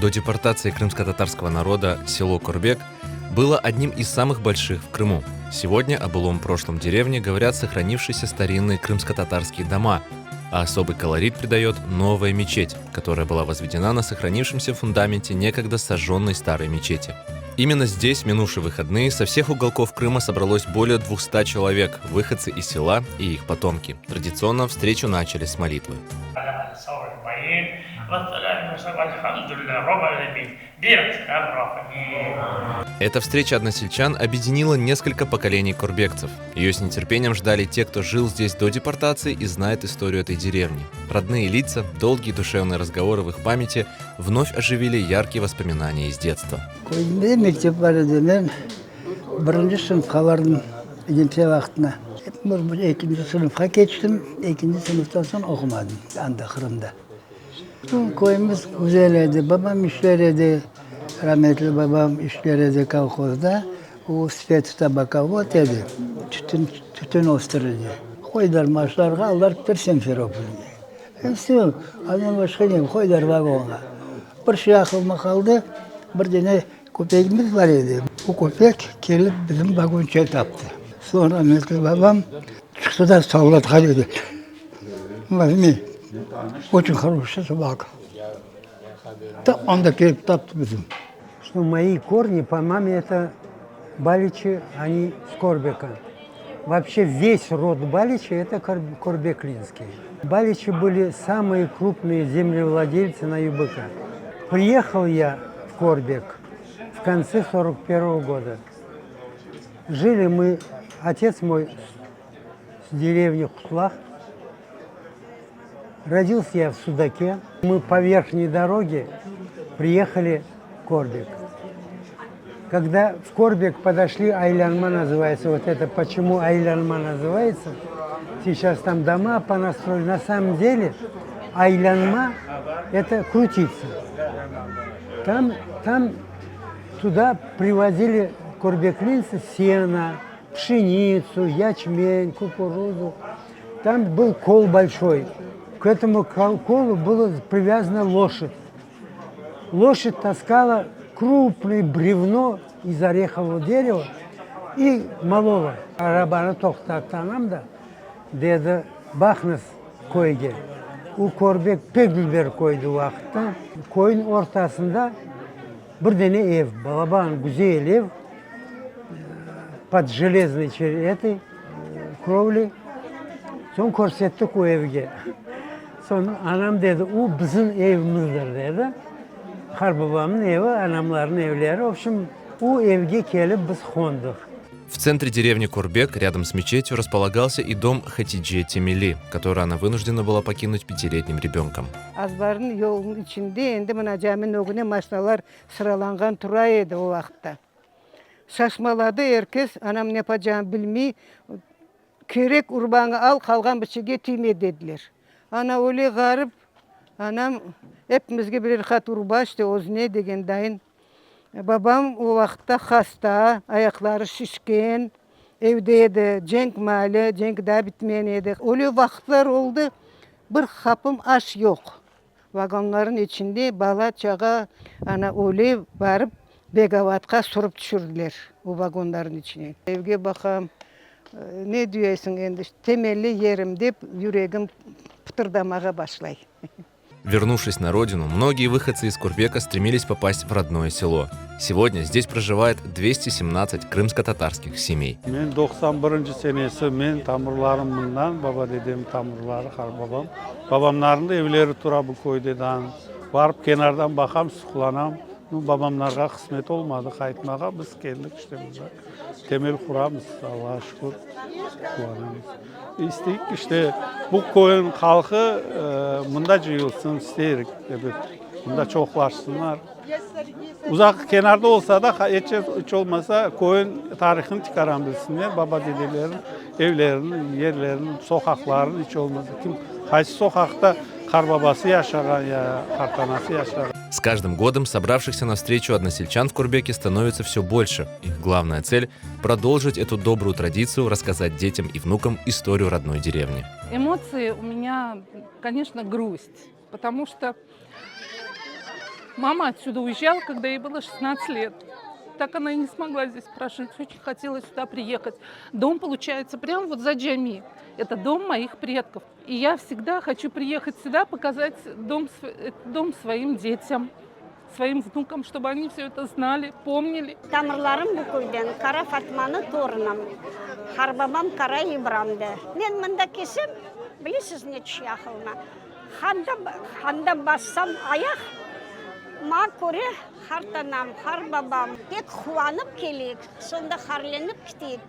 До депортации крымско-татарского народа село Корбек было одним из самых больших в Крыму. Сегодня о былом прошлом деревни говорят сохранившиеся старинные крымско-татарские дома, а особый колорит придает новая мечеть, которая была возведена на сохранившемся фундаменте некогда сожженной старой мечети. Именно здесь в минувшие выходные со всех уголков Крыма собралось более 200 человек, выходцы из села и их потомки. Традиционно встречу начали с молитвы. Эта встреча односельчан объединила несколько поколений корбекцев. Ее с нетерпением ждали те, кто жил здесь до депортации и знает историю этой деревни. Родные лица, долгие душевные разговоры в их памяти вновь оживили яркие воспоминания из детства. Koyumuz güzeldi. Babam işleriydi. Rahmetli babam işleriydi kolxozda. O svet tabaka dedi. Tütün ostururdu. Koylar maçlarga allar bir Simferopol'ye. Hepsi adam başka ne koylar vagona. Bir şey aklıma kaldı. Bir tane köpeğimiz var idi. O köpek gelip bizim vagonçaya taptı. Sonra rahmetli babam çıktı da savlat kalıyordu. Vazmi. Очень хорошая собака. Да, он такой таптым. Что мои корни по маме это Баличи, они с Корбека. Вообще весь род Баличи это корбеклинский. Баличи были самые крупные землевладельцы на ЮБК. Приехал я в Корбек в конце 41 года. Жили мы, отец мой с деревни Хуслах. Родился я в Судаке. Мы по верхней дороге приехали в Корбек. Когда в Корбек подошли, Айлянма называется, вот это почему Айлянма называется, сейчас там дома понастроили. На самом деле Айлянма это крутиться. Там туда привозили корбеклинцы сено, пшеницу, ячмень, кукурузу. Там был кол большой. К этому колу была привязана лошадь. Лошадь таскала крупное бревно из орехового дерева и молола. Арабаны тоқтатанамда, деді бақныз койге. У Корбек пегілбер койды уақытта. Койын ортасында бірдене ев, балабан güzel ев, под железной этой кровлей. Сон көрсеттік o evге. Sonra anam dedi, o bizim evimizdir dedi. Karbabamın evi, anamların evleri. В общем, o evge gelip biz қондық. В центре деревни Корбек, рядом с мечетью, располагался и дом Хатидже Темели, который она вынуждена была покинуть 5-летним ребенком. Azbarın yolun içinde endi mına cəmin oğune maşinalar sıralanğan tura edi o vaxtda. Şaşmaladı herkes, anam ne yapacağını bilmey, kerek urbanı al, kalgan bir şeyge tüyme dediler. Ana öyle garip, anam hepimizge birer kat urba işte özne degen dayın. Babam o vaxtda hasta, ayakları şişken, evdeydi, cenk mali, cenk daha bitmeyen edi. Öyle vaxtlar oldu, bir kapım aş yok. Vagonların içinde bala çağa, ana öyle varıp Begavatka sorup düşürdüler o vagonların içine. Evge bakam, ne diyorsun endi, temelli yerim deyip yüreğim пытырдамаға başlay. Вернувшись на родину, многие выходцы из Корбека стремились попасть в родное село. Сегодня здесь проживает 217 крымско-татарских семей. Мен 91 senesi men tamırlarımdan, baba dedem tamırları, babam. Babamların da evleri tura bu koydedan. Varıp kenardan bakam, sıkılanam. Babamlarga kısmet olmadı kayıtmağa, biz geldik işte bize. Temel kuramız, Allah'a şükür. İsteyik işte bu koyun halkı bunda cıyılsın isteyirik. Bunda çoklaşsınlar. Uzak kenarda olsa da hiç olmasa koyun tarihini çıkaran bilsinler. Baba dedelerin evlerinin, yerlerinin, sokaklarının hiç olmasa. Kim kaysi sokakta karbabası yaşayan ya kartanası yaşayan. С каждым годом собравшихся на встречу односельчан в Корбеке становится все больше. Их главная цель – продолжить эту добрую традицию, рассказать детям и внукам историю родной деревни. Эмоции у меня, конечно, грусть, потому что Мама отсюда уезжала, когда ей было 16 лет. Так она и не смогла здесь прожить. Очень хотела сюда приехать. Дом, получается, прямо вот за Джами. Это дом моих предков. И я всегда хочу приехать сюда, показать дом своим детям, своим внукам, чтобы они все это знали, помнили. Тамырларым бүкілден, Кара Фатманы торынам, Харбабам Кара Ибрамды. Мен мында кесем, білесіз не чияқылма. Ханда бассам аяқ, ма көре хартанам, Харбабам. Тек хуанып келек, сонда харленіп кетек,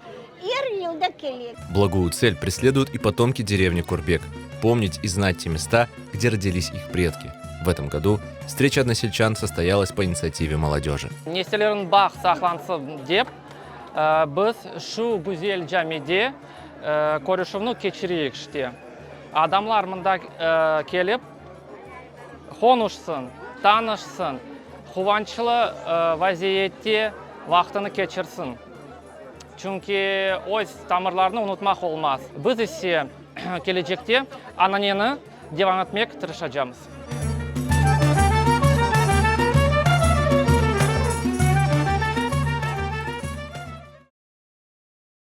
елді келек. Благую цель преследуют и потомки деревни Корбек – помнить и знать те места, где родились их предки. В этом году встреча односельчан состоялась по инициативе молодежи. Нестелерін бақ сақлансын деп, біз шу güzel жәмеде көрішівні кечірейік іште. Адамлар мұнда келіп, қонышсын, танышсын, қуанчылы вазиетте вақтыны кечірсін. Чүнки өз тамырларны ұнытмақ олмаз. Біз есе келечекте ананені деван етмек тырышacağımız.